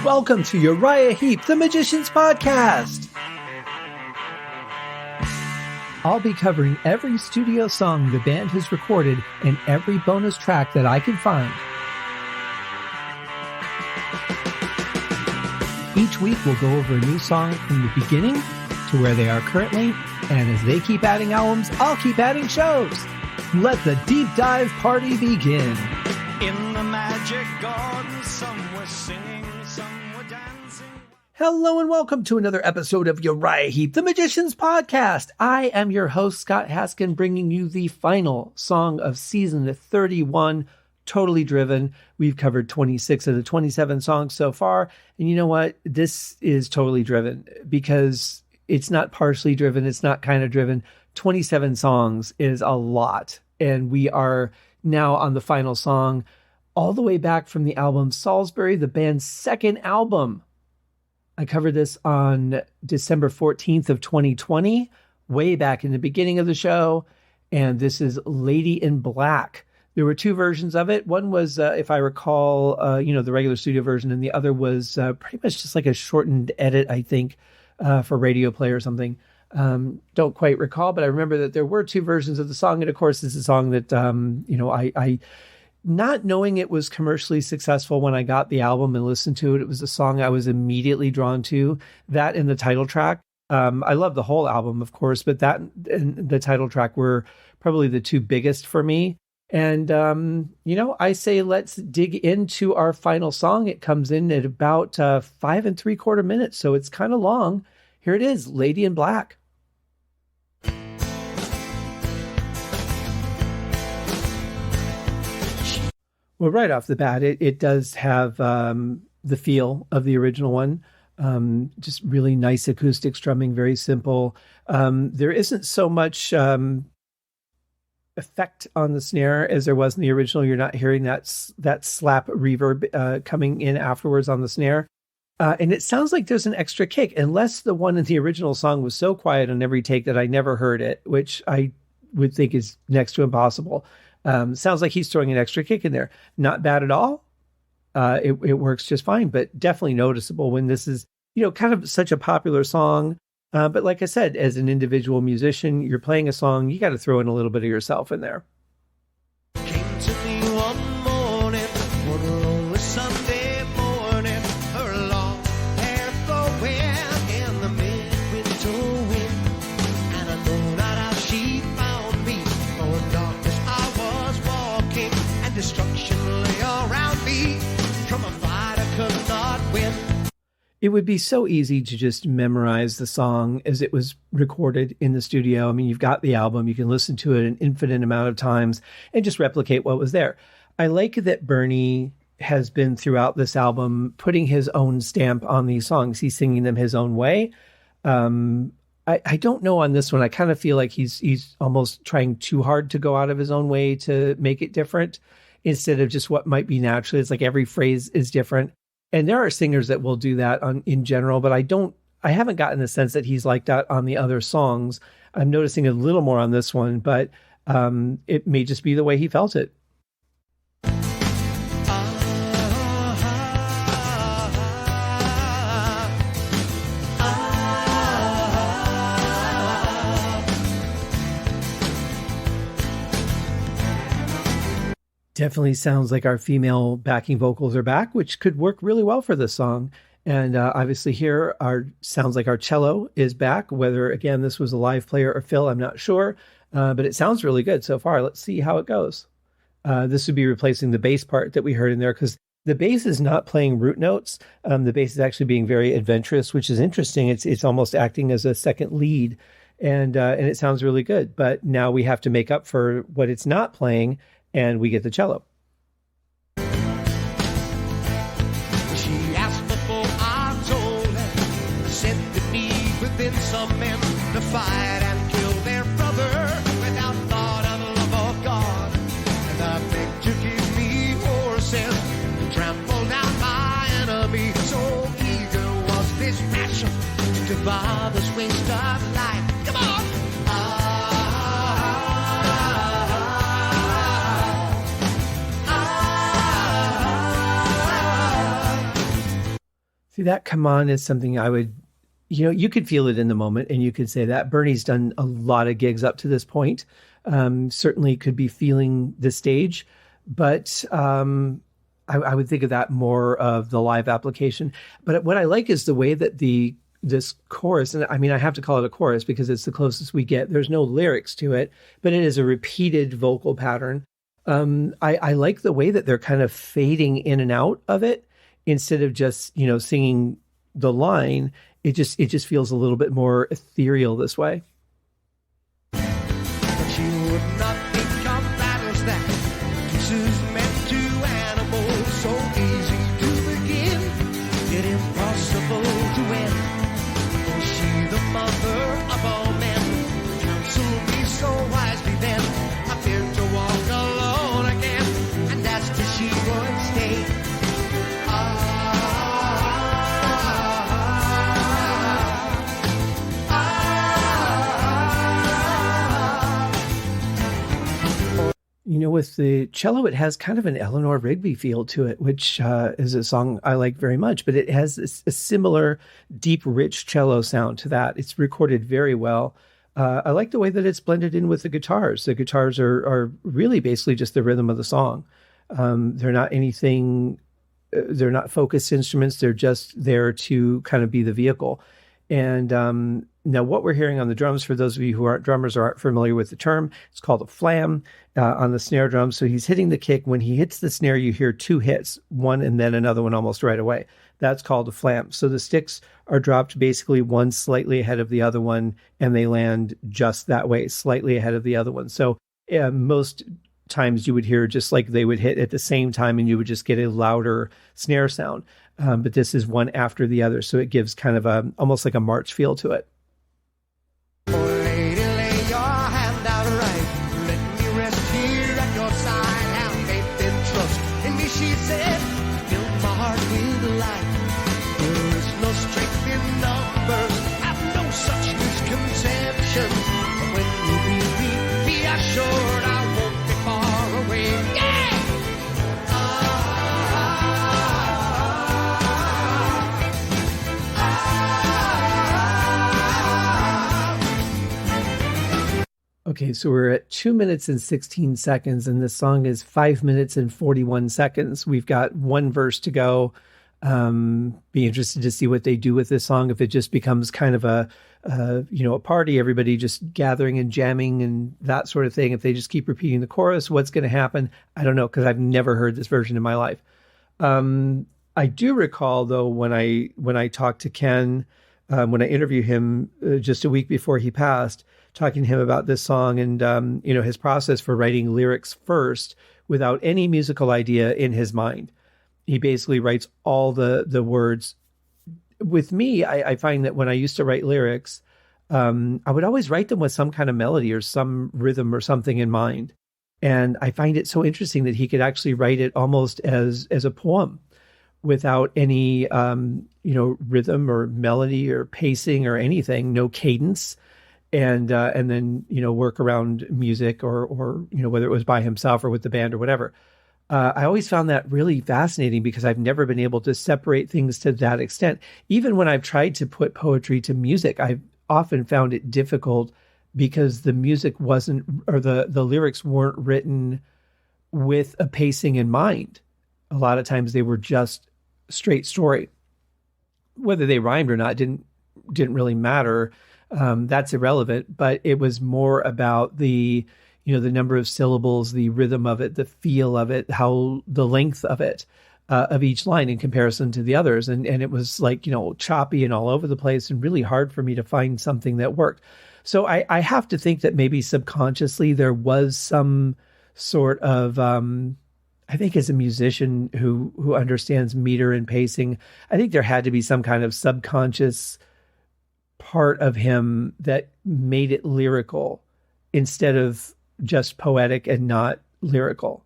Welcome to Uriah Heep, the Magician's Podcast. I'll be covering every studio song the band has recorded and every bonus track that I can find. Each week we'll go over a new song from the beginning to where they are currently, and as they keep adding albums, I'll keep adding shows. Let the deep dive party begin. In the magic garden, some were singing, some were dancing. Hello and welcome to another episode of Uriah Heep, the Magician's Podcast. I am your host, Scott Haskin, bringing you the final song of season 31, Totally Driven. We've covered 26 of the 27 songs so far. And you know what? This is totally driven because it's not partially driven. It's not kind of driven. 27 songs is a lot. And we are now on the final song, all the way back from the album Salisbury, the band's second album. I covered this on December 14th of 2020, way back in the beginning of the show. And this is Lady in Black. There were two versions of it. One was, if I recall, the regular studio version, and the other was pretty much just like a shortened edit, I think, for radio play or something. Don't quite recall, but I remember that there were two versions of the song. And of course, it's a song that, I not knowing it was commercially successful when I got the album and listened to it, it was a song I was immediately drawn to. That and the title track. I love the whole album, of course, but that and the title track were probably the two biggest for me. And, I say let's dig into our final song. It comes in at about 5 3/4 minutes, so it's kind of long. Here it is, Lady in Black. Well, right off the bat, it does have the feel of the original one. Just really nice acoustic strumming, very simple. There isn't so much effect on the snare as there was in the original. You're not hearing that slap reverb coming in afterwards on the snare. And it sounds like there's an extra kick, unless the one in the original song was so quiet on every take that I never heard it, which I would think is next to impossible. Sounds like he's throwing an extra kick in there. Not bad at all. It works just fine, but definitely noticeable when this is, kind of such a popular song. But like I said, as an individual musician, you're playing a song, you got to throw in a little bit of yourself in there. Came to me one morning, one lonely Sunday morning, her long hair flowing in the midwinter wind. And I know not how she found me, for in darkness I was walking, and destruction lay around me, from a fight I could not win. It would be so easy to just memorize the song as it was recorded in the studio. I mean, you've got the album, you can listen to it an infinite amount of times and just replicate what was there. I like that Bernie has been throughout this album putting his own stamp on these songs. He's singing them his own way. I don't know on this one. I kind of feel like he's almost trying too hard to go out of his own way to make it different instead of just what might be naturally. It's like every phrase is different. And there are singers that will do that in general, but I haven't gotten the sense that he's like that on the other songs. I'm noticing a little more on this one, but it may just be the way he felt it. Definitely sounds like our female backing vocals are back, which could work really well for this song. And obviously here sounds like our cello is back. Whether, again, this was a live player or fill, I'm not sure. But it sounds really good so far. Let's see how it goes. This would be replacing the bass part that we heard in there, because the bass is not playing root notes. The bass is actually being very adventurous, which is interesting. It's almost acting as a second lead. And it sounds really good. But now we have to make up for what it's not playing, and we get the cello. She asked before I told her, said to me within some men to fight and kill their brother without thought of love or God. And I begged to give me horses to trample down my enemy. So eager was this passion to devour this waste of life. Come on! See, that come on is something I would, you could feel it in the moment and you could say that. Bernie's done a lot of gigs up to this point. Certainly could be feeling the stage, but I would think of that more of the live application. But what I like is the way that this chorus, and I mean, I have to call it a chorus because it's the closest we get. There's no lyrics to it, but it is a repeated vocal pattern. I like the way that they're kind of fading in and out of it instead of just, singing the line. It just feels a little bit more ethereal this way. But you would not think of battles that pieces meant to animals, so easy to begin, yet impossible to win. For she, the mother of all men, counseled me so wisely then. I feared to walk alone again, and asked if she would stay. With the cello, it has kind of an Eleanor Rigby feel to it, which is a song I like very much, but it has a similar deep, rich cello sound to that. It's recorded very well. I like the way that it's blended in with the guitars. The guitars are really basically just the rhythm of the song. They're not they're not focused instruments. They're just there to kind of be the vehicle. And now what we're hearing on the drums, for those of you who aren't drummers or aren't familiar with the term, it's called a flam on the snare drum. So he's hitting the kick. When he hits the snare, you hear two hits, one and then another one almost right away. That's called a flam. So the sticks are dropped basically one slightly ahead of the other one, and they land just that way, slightly ahead of the other one. So most times you would hear just like they would hit at the same time, and you would just get a louder snare sound. But this is one after the other, so it gives kind of almost like a march feel to it. Oh, lady, lay your hand out right. Let me rest here at your side. Have faith and trust in me, she said. Fill my heart with light. There is no strength in numbers. Have no such misconception. But when you be assured I won't be far away. Yeah! Okay, so we're at 2 minutes and 16 seconds, and this song is 5 minutes and 41 seconds. We've got one verse to go. Be interested to see what they do with this song. If it just becomes kind of a party, everybody just gathering and jamming and that sort of thing. If they just keep repeating the chorus, what's going to happen? I don't know, because I've never heard this version in my life. I do recall, though, when I talked to Ken, when I interviewed him just a week before he passed, talking to him about this song and, his process for writing lyrics first without any musical idea in his mind. He basically writes all the words. With me, I find that when I used to write lyrics, I would always write them with some kind of melody or some rhythm or something in mind. And I find it so interesting that he could actually write it almost as a poem without any, rhythm or melody or pacing or anything, no cadence. And then, work around music or whether it was by himself or with the band or whatever. I always found that really fascinating because I've never been able to separate things to that extent. Even when I've tried to put poetry to music, I've often found it difficult because the music wasn't, or the lyrics weren't written with a pacing in mind. A lot of times they were just straight story. Whether they rhymed or not didn't really matter. That's irrelevant, but it was more about the number of syllables, the rhythm of it, the feel of it, how the length of it, of each line in comparison to the others. And it was like, choppy and all over the place and really hard for me to find something that worked. So I have to think that maybe subconsciously there was some sort of, I think as a musician who understands meter and pacing, I think there had to be some kind of subconscious part of him that made it lyrical instead of just poetic and not lyrical.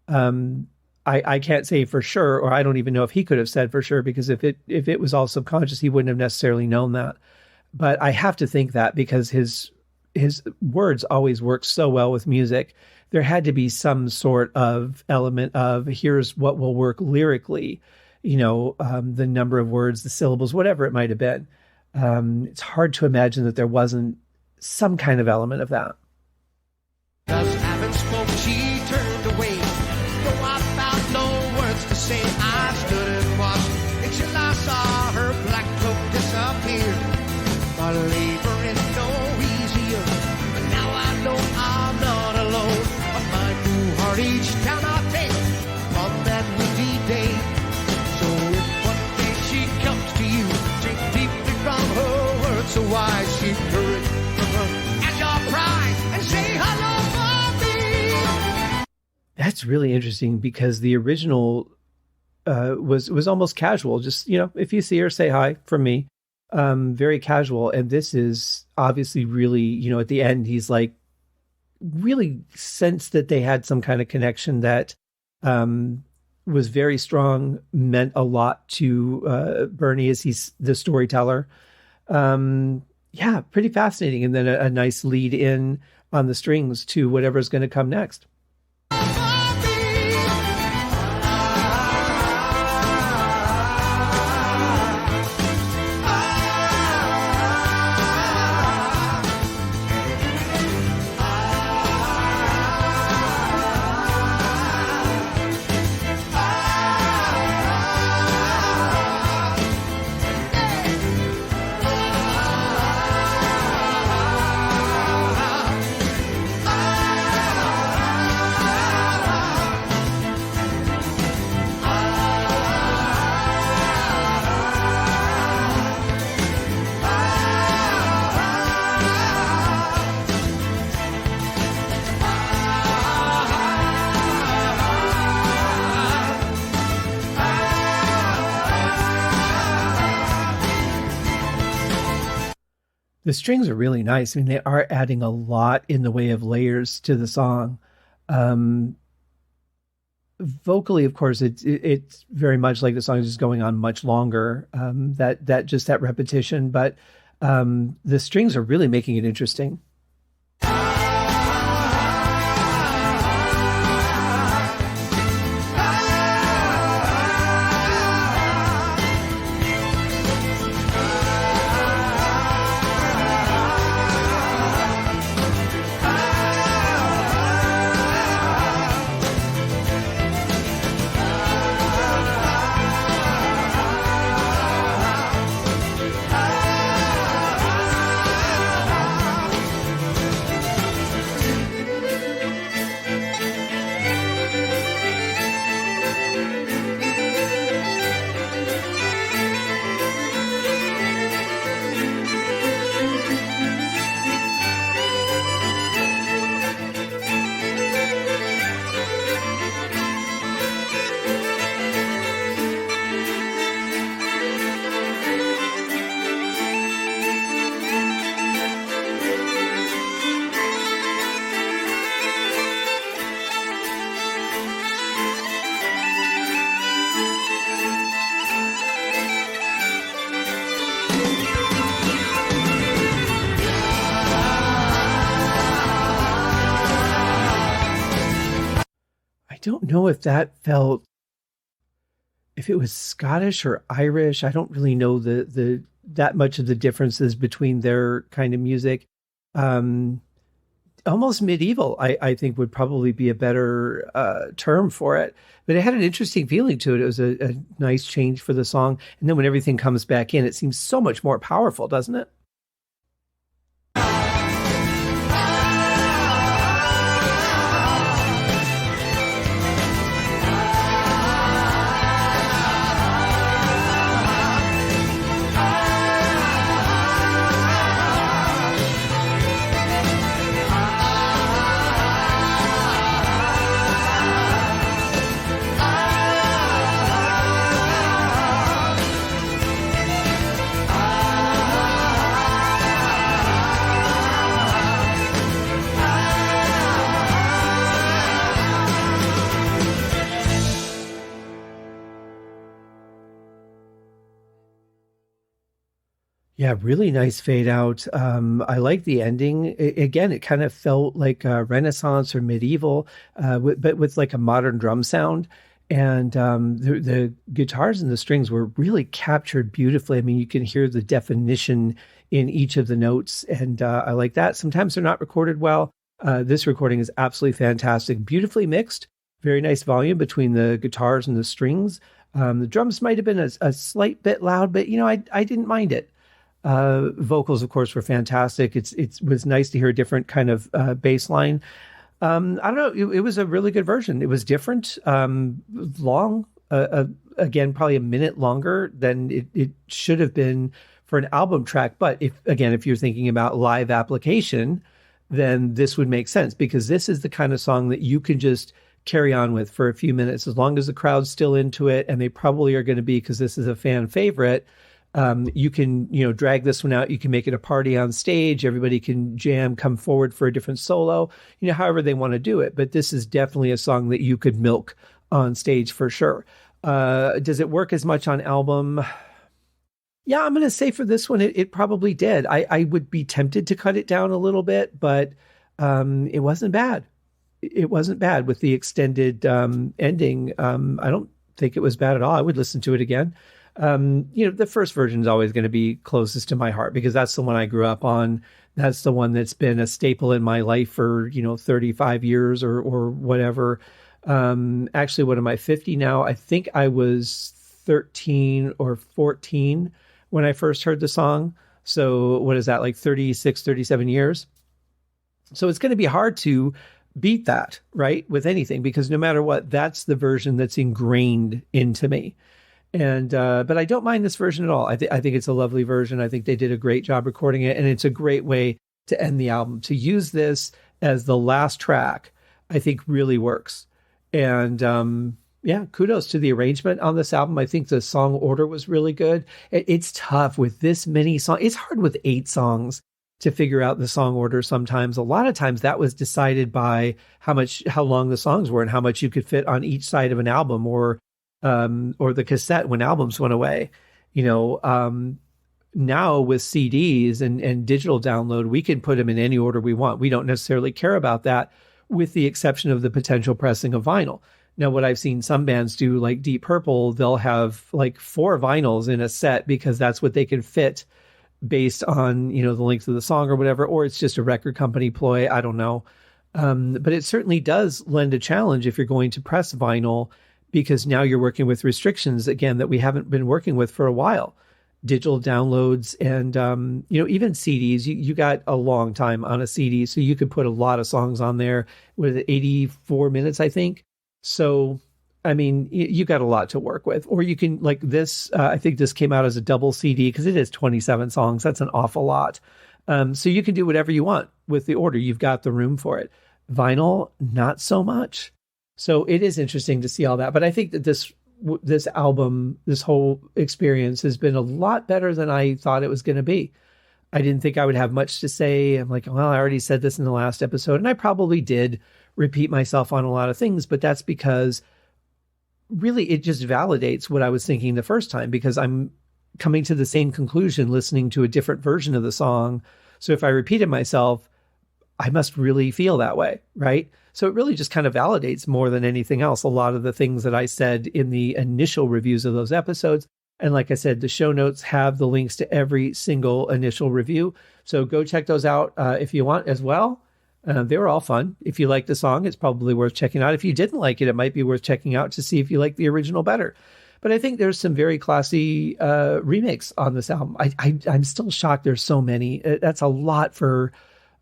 I can't say for sure, or I don't even know if he could have said for sure, because if it was all subconscious, he wouldn't have necessarily known that. But I have to think that because his words always work so well with music, there had to be some sort of element of here's what will work lyrically. the number of words, the syllables, whatever it might have been. It's hard to imagine that there wasn't some kind of element of that. Cause having spoke, she turned away. Though I found no words to say, I stood and watched until I saw her black cloak disappear. My labor is no easier, but now I know I'm not alone. I find new heart each time I take on that windy day. So if one day she comes to you, drink deeply from her words, so wise she courage from her as your pride, and say hello for me. That's really interesting because the original was almost casual. Just, if you see her, say hi from me. Very casual. And this is obviously really, at the end, he's like really sensed that they had some kind of connection that was very strong, meant a lot to Bernie as he's the storyteller. Yeah, pretty fascinating. And then a nice lead in on the strings to whatever's going to come next. The strings are really nice. I mean, they are adding a lot in the way of layers to the song. Vocally, of course, it's very much like the song is just going on much longer. That repetition, but the strings are really making it interesting. Don't know if if it was Scottish or Irish. I don't really know that much of the differences between their kind of music. Almost medieval, I think would probably be a better term for it. But it had an interesting feeling to it. It was a nice change for the song. And then when everything comes back in, it seems so much more powerful, doesn't it? Yeah, really nice fade out. I like the ending. Again, it kind of felt like Renaissance or medieval, but with like a modern drum sound. And the guitars and the strings were really captured beautifully. I mean, you can hear the definition in each of the notes, and I like that. Sometimes they're not recorded well. This recording is absolutely fantastic, beautifully mixed, very nice volume between the guitars and the strings. The drums might have been a slight bit loud, but I didn't mind it. Vocals, of course, were fantastic. It was nice to hear a different kind of bass line. I don't know. It was a really good version. It was different, long, again, probably a minute longer than it should have been for an album track. But if you're thinking about live application, then this would make sense, because this is the kind of song that you can just carry on with for a few minutes, as long as the crowd's still into it, and they probably are going to be, because this is a fan favorite. You can, drag this one out. You can make it a party on stage. Everybody can jam, come forward for a different solo, however they want to do it. But this is definitely a song that you could milk on stage for sure. Does it work as much on album? Yeah, I'm going to say for this one, it probably did. I would be tempted to cut it down a little bit, but it wasn't bad. It wasn't bad with the extended ending. I don't think it was bad at all. I would listen to it again. The first version is always going to be closest to my heart, because that's the one I grew up on. That's the one that's been a staple in my life for, 35 years or whatever. Actually, what am I, 50 now? I think I was 13 or 14 when I first heard the song. So what is that, like 36, 37 years? So it's going to be hard to beat that, right? With anything, because no matter what, that's the version that's ingrained into me. And, but I don't mind this version at all. I think it's a lovely version. I think they did a great job recording it, and it's a great way to end the album. To use this as the last track, I think really works. And, kudos to the arrangement on this album. I think the song order was really good. It's tough with this many songs. It's hard with 8 songs to figure out the song order sometimes. A lot of times that was decided by how long the songs were and how much you could fit on each side of an album, or the cassette when albums went away. Now with CDs and digital download, we can put them in any order we want. We don't necessarily care about that, with the exception of the potential pressing of vinyl. Now, what I've seen some bands do, like Deep Purple, they'll have like 4 vinyls in a set because that's what they can fit based on, the length of the song or whatever, or it's just a record company ploy. I don't know. But it certainly does lend a challenge if you're going to press vinyl, because now you're working with restrictions, again, that we haven't been working with for a while. Digital downloads and, even CDs, you got a long time on a CD, so you could put a lot of songs on there with 84 minutes, I think. So, I mean, you got a lot to work with. Or you can, like this, I think this came out as a double CD, because it is 27 songs. That's an awful lot. So you can do whatever you want with the order. You've got the room for it. Vinyl, not so much. So it is interesting to see all that. But I think that this album, this whole experience has been a lot better than I thought it was going to be. I didn't think I would have much to say. I'm like, well, I already said this in the last episode, and I probably did repeat myself on a lot of things, but that's because really it just validates what I was thinking the first time, because I'm coming to the same conclusion listening to a different version of the song. So if I repeated myself, I must really feel that way, right? So it really just kind of validates more than anything else a lot of the things that I said in the initial reviews of those episodes. And like I said, the show notes have the links to every single initial review. So go check those out if you want as well. They were all fun. If you like the song, it's probably worth checking out. If you didn't like it, it might be worth checking out to see if you like the original better. But I think there's some very classy remakes on this album. I'm still shocked there's so many. That's a lot for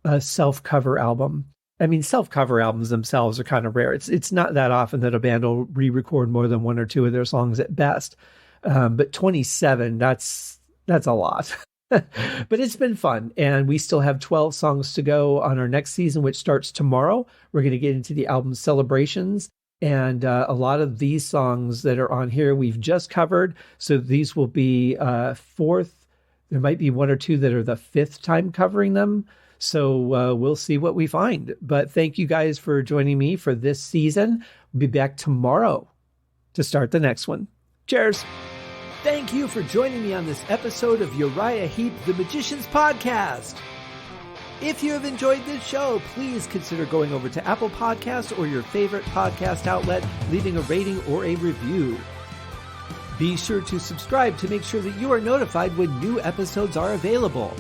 a self-cover album. I mean, self-cover albums themselves are kind of rare. It's not that often that a band will re-record more than 1 or 2 of their songs at best. But 27, that's a lot. But it's been fun. And we still have 12 songs to go on our next season, which starts tomorrow. We're going to get into the album celebrations. And a lot of these songs that are on here, we've just covered. So these will be 4th. There might be 1 or 2 that are the 5th time covering them. So we'll see what we find. But thank you guys for joining me for this season. We'll be back tomorrow to start the next one. Cheers. Thank you for joining me on this episode of Uriah Heep, the Magician's Podcast. If you have enjoyed this show, please consider going over to Apple Podcasts or your favorite podcast outlet, leaving a rating or a review. Be sure to subscribe to make sure that you are notified when new episodes are available.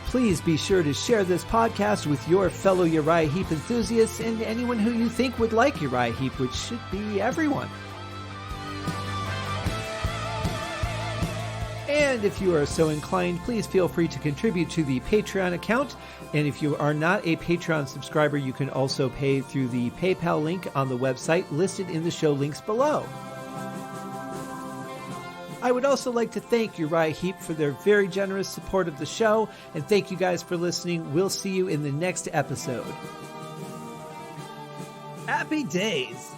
Please be sure to share this podcast with your fellow Uriah Heep enthusiasts and anyone who you think would like Uriah Heep, which should be everyone. And if you are so inclined, please feel free to contribute to the Patreon account. And if you are not a Patreon subscriber, you can also pay through the PayPal link on the website listed in the show links below. I would also like to thank Uriah Heep for their very generous support of the show, and thank you guys for listening. We'll see you in the next episode. Happy days!